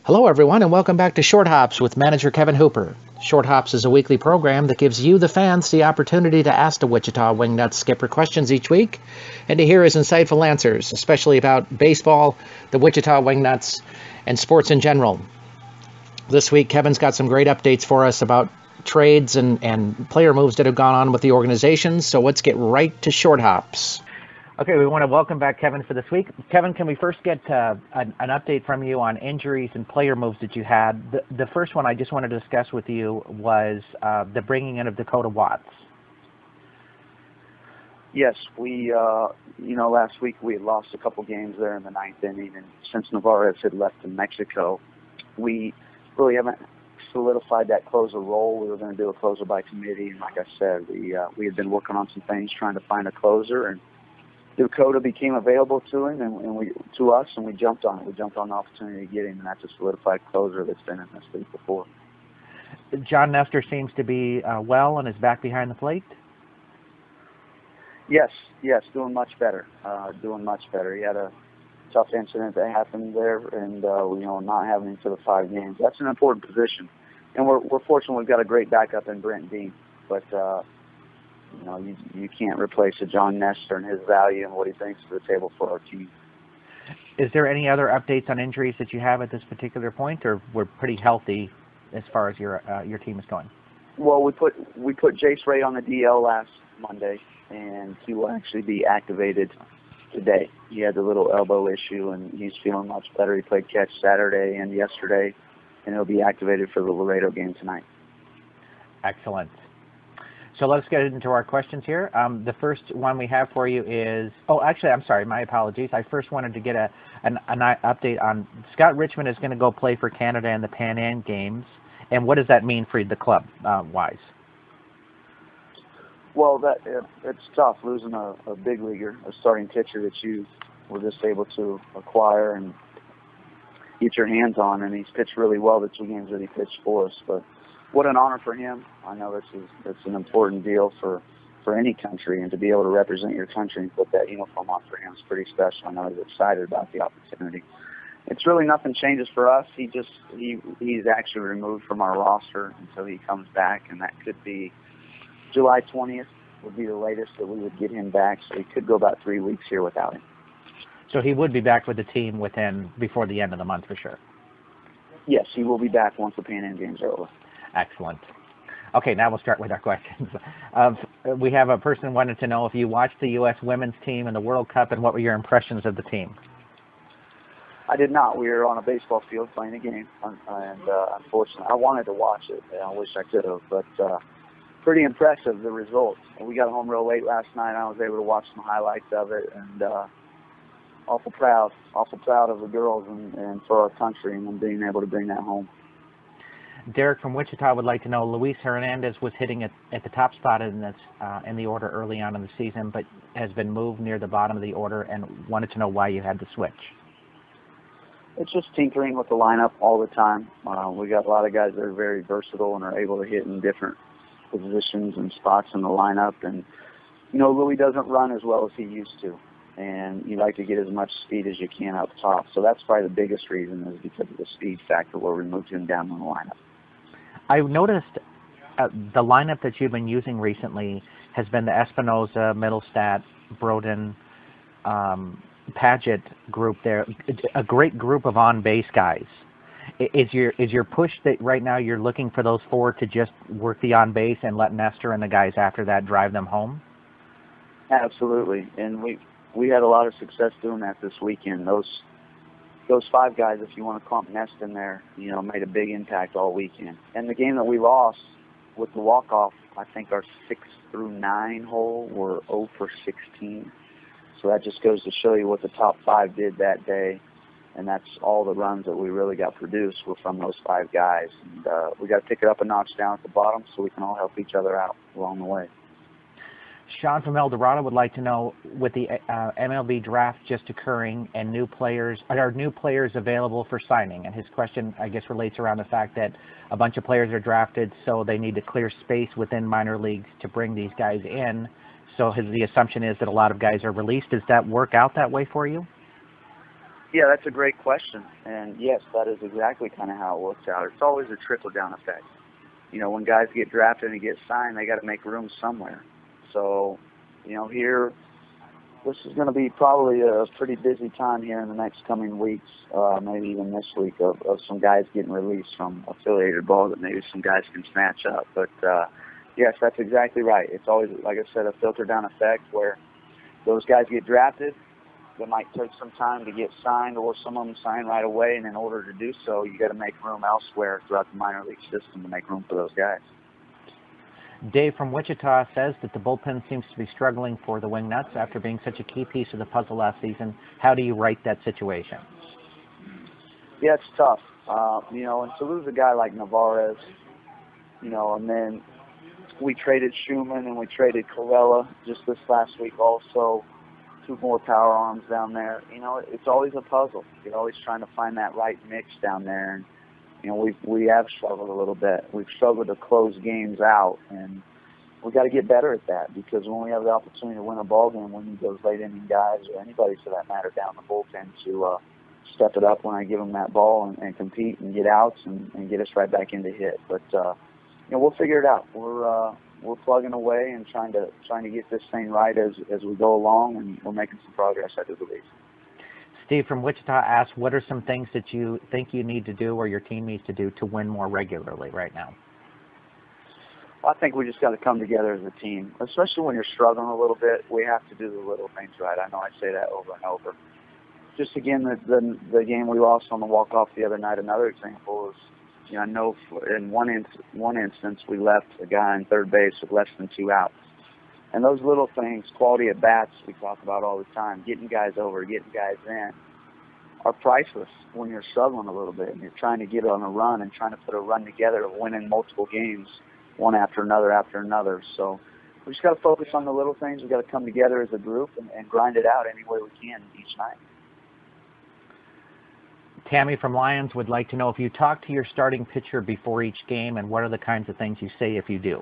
Hello, everyone, and welcome back to Short Hops with manager Kevin Hooper. Short Hops is a weekly program that gives you, the fans, the opportunity to ask the Wichita Wingnuts skipper questions each week and to hear his insightful answers, especially about baseball, the Wichita Wingnuts, and sports in general. This week, Kevin's got some great updates for us about trades and player moves that have gone on with the organization, so let's get right to Short Hops. Okay, we want to welcome back Kevin for this week. Kevin, can we first get an update from you on injuries and player moves that you had? The first one I just wanted to discuss with you was the bringing in of Dakota Watts. Yes, we, last week we had lost a couple games there in the ninth inning, and since Navarez had left to Mexico, we really haven't solidified that closer role. We were going to do a closer by committee, and like I said, we had been working on some things trying to find a closer, and Dakota became available to him to us, and we jumped on it. We jumped on the opportunity to get him, and that's a solidified closer that's been in this league before. John Nestor seems to be well and is back behind the plate. Yes, doing much better. He had a tough incident that happened there, and not having him for the 5 games. That's an important position, and we're fortunate we've got a great backup in Brent Dean, but. You can't replace a John Nestor and his value and what he brings to the table for our team. Is there any other updates on injuries that you have at this particular point, or we're pretty healthy as far as your team is going? Well, we put Jace Ray on the DL last Monday, and he will actually be activated today. He had a little elbow issue, and he's feeling much better. He played catch Saturday and yesterday, and he'll be activated for the Laredo game tonight. Excellent. So let's get into our questions here. The first one we have for you is, I'm sorry, my apologies. I first wanted to get an update on Scott Richmond is going to go play for Canada in the Pan Am Games, and what does that mean for the club wise? Well, it's tough losing a big leaguer, a starting pitcher that you were just able to acquire and get your hands on, and he's pitched really well the 2 games that he pitched for us. But what an honor for him. I know it's an important deal for any country, and to be able to represent your country and put that uniform on for him is pretty special. I know he's excited about the opportunity. It's really nothing changes for us. He's actually removed from our roster until he comes back, and that could be July 20th would be the latest that we would get him back, so he could go about 3 weeks here without him. So he would be back with the team before the end of the month for sure? Yes, he will be back once the Pan Am Games are over. Excellent. Okay, now we'll start with our questions. We have a person wanted to know if you watched the U.S. women's team in the World Cup and what were your impressions of the team? I did not. We were on a baseball field playing a game, and unfortunately, I wanted to watch it. And I wish I could have, but pretty impressive, the results. We got home real late last night. I was able to watch some highlights of it, and awful proud of the girls and for our country and being able to bring that home. Derek from Wichita would like to know, Luis Hernandez was hitting at the top spot in the order early on in the season, but has been moved near the bottom of the order, and wanted to know why you had to switch. It's just tinkering with the lineup all the time. We got a lot of guys that are very versatile and are able to hit in different positions and spots in the lineup. And, Louis doesn't run as well as he used to, and you like to get as much speed as you can up top. So that's probably the biggest reason, is because of the speed factor where we moved him down in the lineup. I noticed the lineup that you've been using recently has been the Espinoza, Middlestat, Broden, Paget group there, a great group of on-base guys. Is your push that right now you're looking for those 4 to just work the on-base and let Nestor and the guys after that drive them home? Absolutely, and we had a lot of success doing that this weekend. Those 5 guys, if you want to clump Nest in there, made a big impact all weekend. And the game that we lost with the walk-off, I think our 6 through 9 hole were 0 for 16. So that just goes to show you what the top 5 did that day. And that's all the runs that we really got produced were from those 5 guys. And we got to pick it up a notch down at the bottom so we can all help each other out along the way. Sean from El Dorado would like to know, with the MLB draft just occurring and are new players available for signing? And his question, I guess, relates around the fact that a bunch of players are drafted, so they need to clear space within minor leagues to bring these guys in. So the assumption is that a lot of guys are released. Does that work out that way for you? Yeah, that's a great question. And yes, that is exactly kind of how it works out. It's always a trickle-down effect. You know, when guys get drafted and get signed, they got to make room somewhere. So, you know, here, this is going to be probably a pretty busy time here in the next coming weeks, maybe even this week, of some guys getting released from affiliated ball that maybe some guys can snatch up. But, yes, that's exactly right. It's always, like I said, a filter-down effect where those guys get drafted. They might take some time to get signed, or some of them sign right away, and in order to do so, you got to make room elsewhere throughout the minor league system to make room for those guys. Dave from Wichita says that the bullpen seems to be struggling for the Wingnuts after being such a key piece of the puzzle last season. How do you right that situation? Yeah, it's tough. You know, and to lose a guy like Navarez, you know, and then we traded Schumann and we traded Corella just this last week also. 2 more power arms down there. You know, it's always a puzzle. You're always trying to find that right mix down there. And, you know, we have struggled a little bit. We've struggled to close games out, and we've got to get better at that, because when we have the opportunity to win a ball game, we need those late inning guys, or anybody for that matter, down the bullpen to step it up when I give them that ball and compete and get outs and get us right back into hit. But you know, we'll figure it out. We're plugging away and trying to get this thing right as we go along, and we're making some progress, I do believe. Steve from Wichita asks, what are some things that you think you need to do or your team needs to do to win more regularly right now? I think we just got to come together as a team, especially when you're struggling a little bit. We have to do the little things right. I know I say that over and over. Just again, the game we lost on the walk-off the other night, another example is, you know, I know in one instance we left a guy on third base with less than 2 outs. And those little things, quality at bats, we talk about all the time, getting guys over, getting guys in, are priceless when you're struggling a little bit and you're trying to get on a run and trying to put a run together of winning multiple games, one after another. So we just got to focus on the little things. We've got to come together as a group and grind it out any way we can each night. Tammy from Lions would like to know if you talk to your starting pitcher before each game, and what are the kinds of things you say if you do?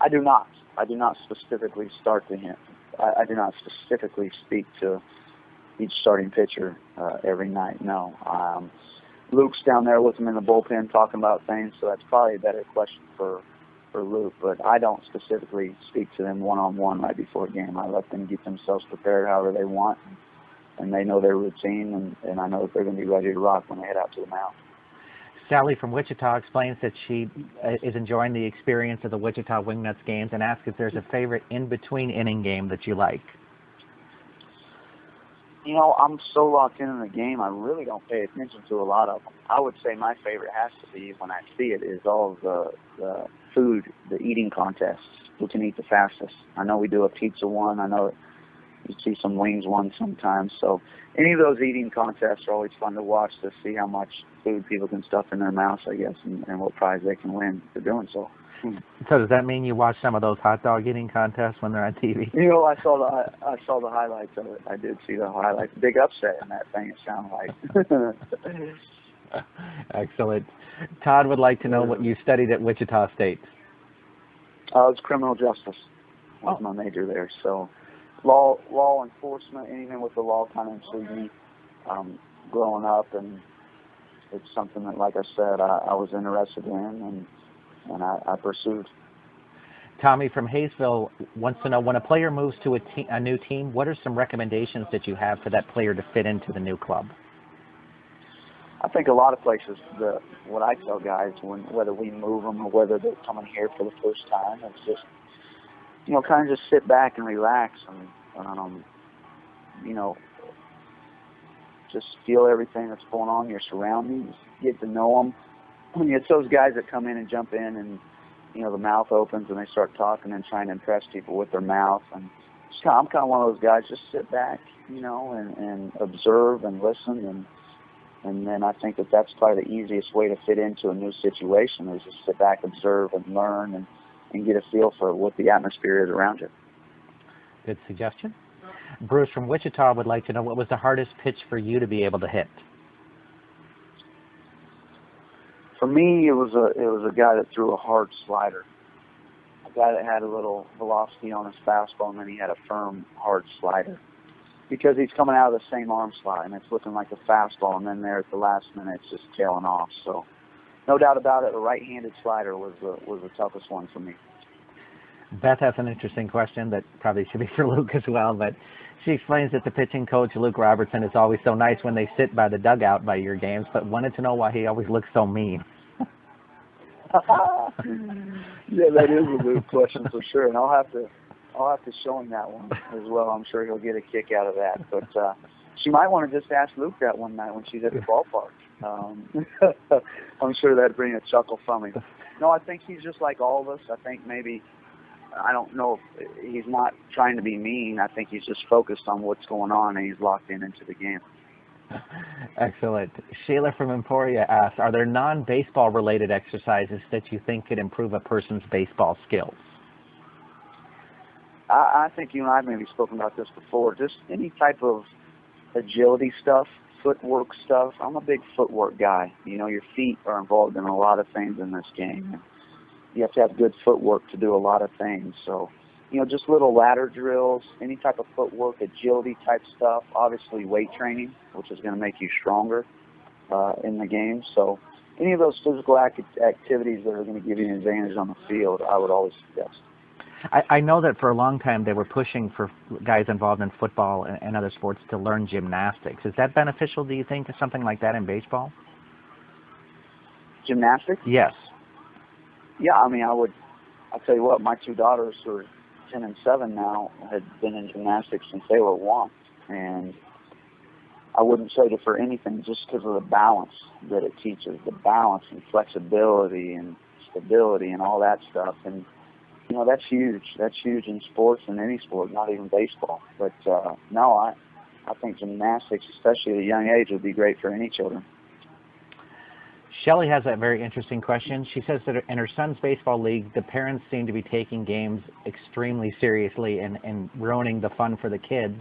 I do not. I do not specifically start to him. I do not specifically speak to each starting pitcher every night, no. Luke's down there with him in the bullpen talking about things, so that's probably a better question for Luke. But I don't specifically speak to them one-on-one right before a game. I let them get themselves prepared however they want, and they know their routine, and I know that they're going to be ready to rock when they head out to the mound. Sally from Wichita explains that she is enjoying the experience of the Wichita Wingnuts games and asks if there's a favorite in-between inning game that you like. You know, I'm so locked in the game, I really don't pay attention to a lot of them. I would say my favorite has to be, when I see it, is all of the food, the eating contests. Who can eat the fastest? I know we do a pizza one. I know you see some wings one sometimes. So any of those eating contests are always fun to watch, to see how much food people can stuff in their mouths, I guess, and what prize they can win for doing so. So does that mean you watch some of those hot dog eating contests when they're on TV? You know, I saw the highlights of it. I did see the highlights. Big upset in that thing, it sounded like. Excellent. Todd would like to know what you studied at Wichita State. It's criminal justice. Was my major there. So law enforcement, anything with the law kind of intrigued me growing up, and it's something that, like I said, I was interested in, and I pursued. Tommy from Hayesville wants to know, when a player moves to a new team, what are some recommendations that you have for that player to fit into the new club? I think a lot of places, what I tell guys, whether we move them or whether they're coming here for the first time, it's just, you know, kind of just sit back and relax and, you know, just feel everything that's going on in your surroundings, get to know them. When it's those guys that come in and jump in and, you know, the mouth opens and they start talking and trying to impress people with their mouth. And I'm kind of one of those guys, just sit back, you know, and observe and listen. And then I think that's probably the easiest way to fit into a new situation, is just sit back, observe, and learn and get a feel for what the atmosphere is around you. Good suggestion. Bruce from Wichita would like to know, what was the hardest pitch for you to be able to hit? For me, it was a guy that threw a hard slider, a guy that had a little velocity on his fastball, and then he had a firm, hard slider. because he's coming out of the same arm slot, and it's looking like a fastball, and then there at the last minute, it's just tailing off. So, no doubt about it, a right-handed slider was the toughest one for me. Beth has an interesting question that probably should be for Luke as well, but she explains that the pitching coach, Luke Robertson, is always so nice when they sit by the dugout by your games, but wanted to know why he always looks so mean. Yeah, that is a Luke question for sure, and I'll have to show him that one as well. I'm sure he'll get a kick out of that. But she might want to just ask Luke that one night when she's at the ballpark. I'm sure that'd bring a chuckle from him. No, I think he's just like all of us. I think maybe, I don't know if he's not trying to be mean. I think he's just focused on what's going on, and he's locked into the game. Excellent. Sheila from Emporia asks, are there non-baseball related exercises that you think could improve a person's baseball skills? I think you and I have maybe spoken about this before. Just any type of agility stuff, footwork stuff. I'm a big footwork guy. You know, your feet are involved in a lot of things in this game. You have to have good footwork to do a lot of things. So, you know, just little ladder drills, any type of footwork, agility type stuff. Obviously weight training, which is going to make you stronger in the game. So any of those physical activities that are going to give you an advantage on the field, I would always suggest. I know that for a long time they were pushing for guys involved in football and other sports to learn gymnastics. Is that beneficial, do you think, to something like that in baseball? Gymnastics? Yes. Yeah, I mean, I'll tell you what, my two daughters who are 10 and 7 now had been in gymnastics since they were 1. And I wouldn't trade it for anything just because of the balance that it teaches, the balance and flexibility and stability and all that stuff. And you know, that's huge. That's huge in sports and any sport, not even baseball. But no, I think gymnastics, especially at a young age, would be great for any children. Shelley has a very interesting question. She says that in her son's baseball league, the parents seem to be taking games extremely seriously and ruining the fun for the kids.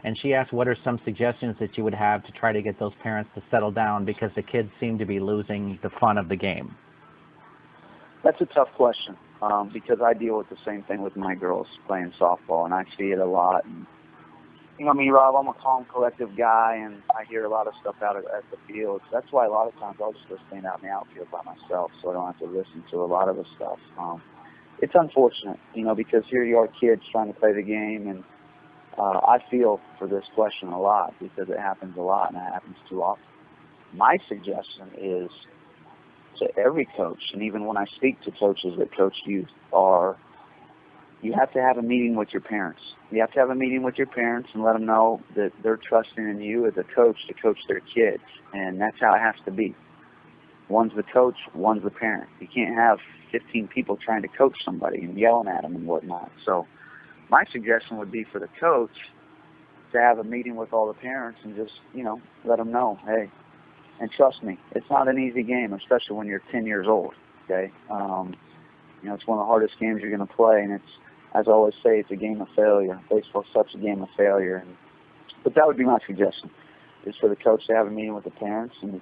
And she asked what are some suggestions that you would have to try to get those parents to settle down because the kids seem to be losing the fun of the game. That's a tough question. Because I deal with the same thing with my girls playing softball, and I see it a lot. And, you know, I mean, Rob, I'm a calm, collective guy, and I hear a lot of stuff out at the field. That's why a lot of times I'll just go stand out in the outfield by myself, so I don't have to listen to a lot of the stuff. It's unfortunate, you know, because here you are kids trying to play the game, and I feel for this question a lot because it happens a lot, and it happens too often. My suggestion is, to every coach, and even when I speak to coaches that coach youth, you have to have a meeting with your parents. You have to have a meeting with your parents and let them know that they're trusting in you as a coach to coach their kids, and that's how it has to be. One's the coach, one's the parent. You can't have 15 people trying to coach somebody and yelling at them and whatnot. So my suggestion would be for the coach to have a meeting with all the parents and just, you know, let them know, hey, and trust me, it's not an easy game, especially when you're 10 years old, okay? You know, it's one of the hardest games you're going to play, and it's, as I always say, it's a game of failure. Baseball's such a game of failure. But that would be my suggestion, is for the coach to have a meeting with the parents and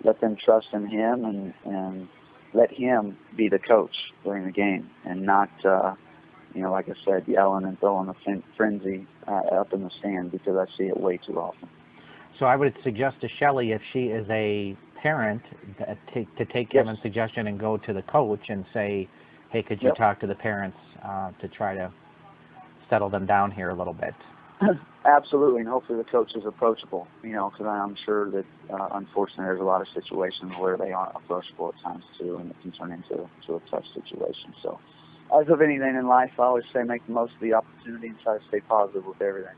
let them trust in him and let him be the coach during the game and not, you know, like I said, yelling and throwing a frenzy up in the stand, because I see it way too often. So I would suggest to Shelley, if she is a parent, to take Kevin's suggestion and go to the coach and say, hey, could you talk to the parents to try to settle them down here a little bit? Absolutely, and hopefully the coach is approachable, you know, because I'm sure that, unfortunately, there's a lot of situations where they aren't approachable at times, too, and it can turn into a tough situation. So, as of anything in life, I always say make the most of the opportunity and try to stay positive with everything.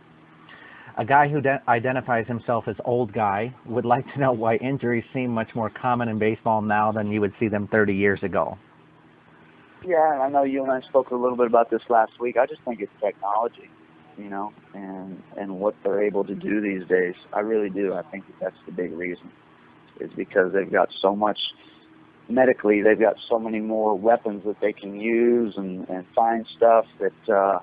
A guy who identifies himself as old guy would like to know why injuries seem much more common in baseball now than you would see them 30 years ago. Yeah, I know you and I spoke a little bit about this last week. I just think it's technology, you know, and what they're able to do these days. I really do. I think that's the big reason, is because they've got so much medically, they've got so many more weapons that they can use and find stuff that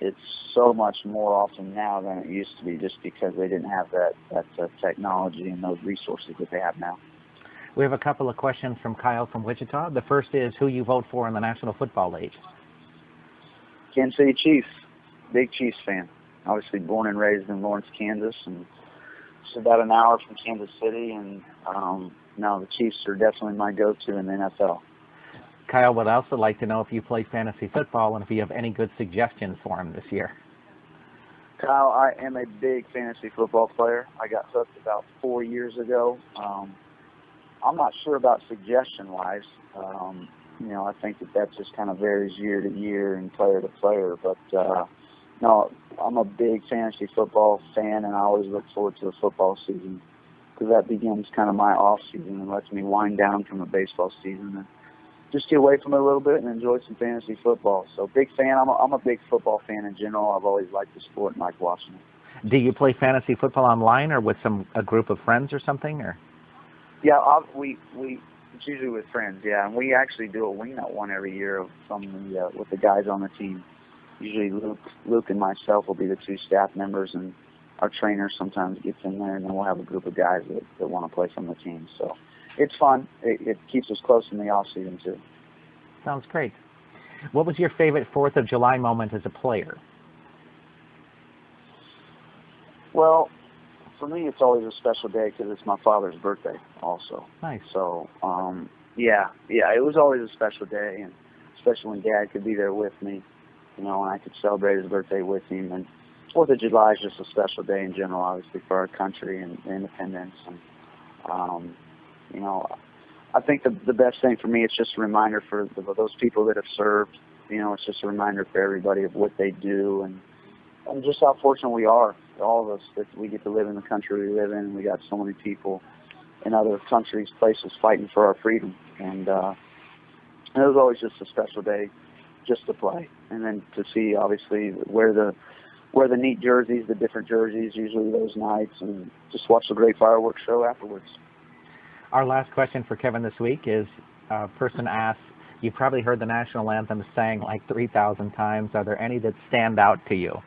it's so much more often now than it used to be, just because they didn't have that technology and those resources that they have now. We have a couple of questions from Kyle from Wichita. The first is who you vote for in the National Football League. Kansas City Chiefs. Big Chiefs fan. obviously born and raised in Lawrence, Kansas, and it's about an hour from Kansas City. And no, the Chiefs are definitely my go-to in the NFL. Kyle would also like to know if you play fantasy football and if you have any good suggestions for him this year. Kyle, I am a big fantasy football player. I got hooked about 4 years ago. I'm not sure about suggestion-wise. I think that just kind of varies year to year and player to player. But, no, I'm a big fantasy football fan, and I always look forward to the football season because that begins kind of my off-season and lets me wind down from the baseball season and just get away from it a little bit and enjoy some fantasy football. So big fan. I'm a big football fan in general. I've always liked the sport and liked watching it. Do you play fantasy football online or with a group of friends or something? Or? Yeah, it's usually with friends. Yeah, and we actually do a Wingnut one every year with the guys on the team. Usually Luke and myself will be the two staff members, and our trainer sometimes gets in there, and then we'll have a group of guys that want to play from the team. So it's fun. It keeps us close in the off season too. Sounds great. What was your favorite 4th of July moment as a player? Well, for me, it's always a special day because it's my father's birthday also. Nice. So, yeah, it was always a special day, and especially when Dad could be there with me, and I could celebrate his birthday with him. And 4th of July is just a special day in general, obviously, for our country and independence. And, I think the best thing for me, it's just a reminder for those people that have served. It's just a reminder for everybody of what they do and just how fortunate we are, all of us, that we get to live in the country we live in. And we got so many people in other countries, places fighting for our freedom. And it was always just a special day just to play. And then to see, obviously, wear the neat jerseys, the different jerseys, usually those nights, and just watch the great fireworks show afterwards. Our last question for Kevin this week is, a person asks, you've probably heard the national anthem sang like 3,000 times. Are there any that stand out to you?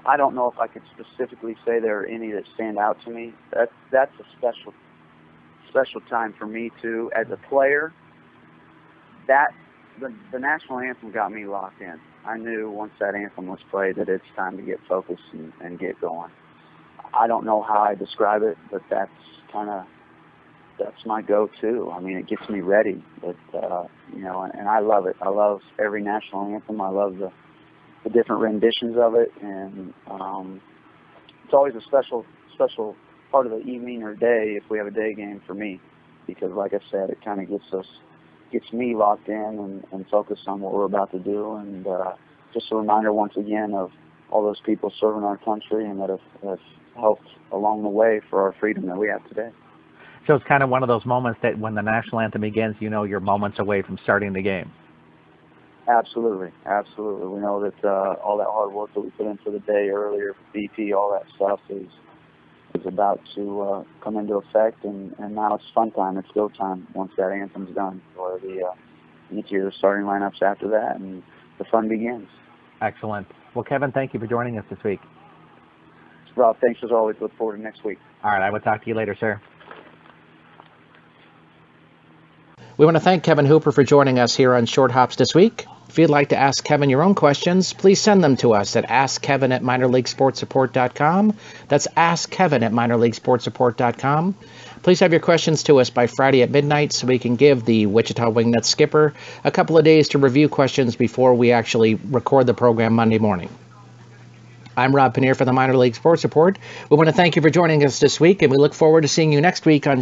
I don't know if I could specifically say there are any that stand out to me. That's a special time for me too. As a player, the national anthem got me locked in. I knew once that anthem was played that it's time to get focused and get going. I don't know how I describe it, but that's my go-to. I mean, it gets me ready. And I love it. I love every national anthem. I love the different renditions of it, and it's always a special part of the evening or day if we have a day game for me, because like I said, it kind of gets me locked in and focused on what we're about to do, and just a reminder once again of all those people serving our country and that have helped along the way for our freedom that we have today. So it's kind of one of those moments that when the national anthem begins, you're moments away from starting the game. Absolutely. We know that all that hard work that we put in for the day earlier, BP, all that stuff is about to come into effect, and now it's fun time. It's go time once that anthem's done. Or you get to hear the starting lineups after that, and the fun begins. Excellent. Well, Kevin, thank you for joining us this week. Rob, thanks as always. Look forward to next week. All right, I will talk to you later, sir. We want to thank Kevin Hooper for joining us here on Short Hops this week. If you'd like to ask Kevin your own questions, please send them to us at askkevin@minorleaguesportsreport.com. That's askkevin@minorleaguesportsreport.com. Please have your questions to us by Friday at midnight so we can give the Wichita Wingnuts skipper a couple of days to review questions before we actually record the program Monday morning. I'm Rob Pannier for the Minor League Sports Report. We want to thank you for joining us this week, and we look forward to seeing you next week on